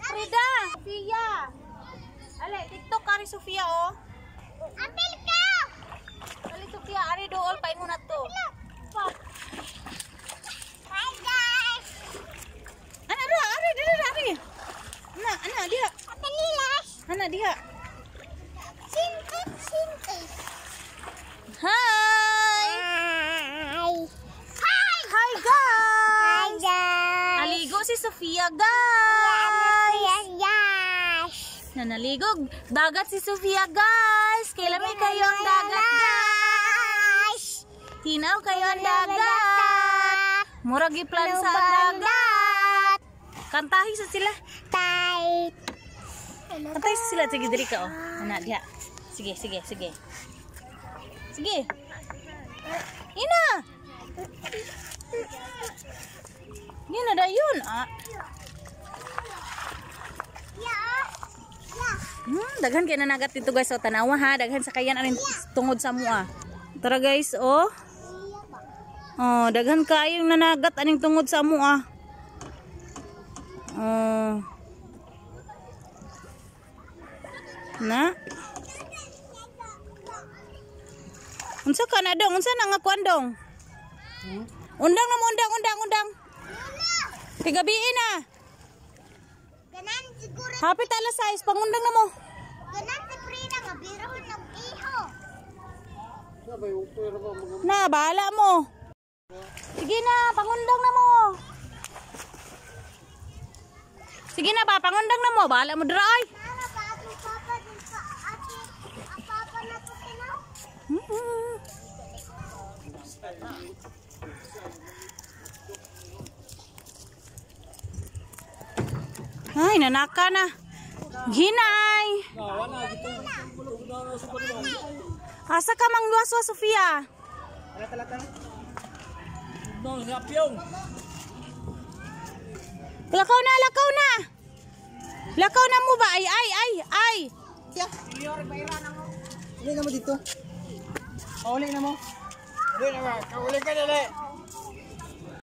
Frida. Sofia. Ale, TikTok kari Sofia oh. Ambil ka. Ali Sofia, ari dool pa mo na to. Hi guys. Ana ra, ari dili. Ana dia. Apa lilas? Ana dia. Sintik. Hi. Hi guys. Naligo si Sofia guys. Nanaligog dagat si Sofia guys. Kailan may kayo ang dagat guys? Hinaw kayo ang dagat. Murag iplan sa dagat. Kantahi sa sila. Kantahi sa sila. Sige diri ka oh. Ana dia. Sige. Ina. Ina dayon ah. Daghan kay nanagat dito guys oh, tanawa ha, daghan sa kayan aning tungod sa mua. Tara guys oh. Oh, daghan kayong nanagat aning tungod sa mua. Oh. Na. Unsa ka na dong? Unsa na nga kuan dong? Undang na mo, undang. Tigabi na. Ganan siguro. Hapit alas 6 pangundang na mo. Ganan si Frida nga biro ko ng iho. Na, bahala mo. Sige na, pangundang na mo. Sige na ba, pangundang na mo. Bahala mo dira ay. Nana ba atong papa din sa ate? Ang papa na to tinaw? Ay, nanaka na. Ginay. Asa ka mangluaswa, Sofia? Lakaw na. Lakaw na mo ba? Ay. Uli na mo dito. Uli na mo. Uli na ba? Uli ka dali.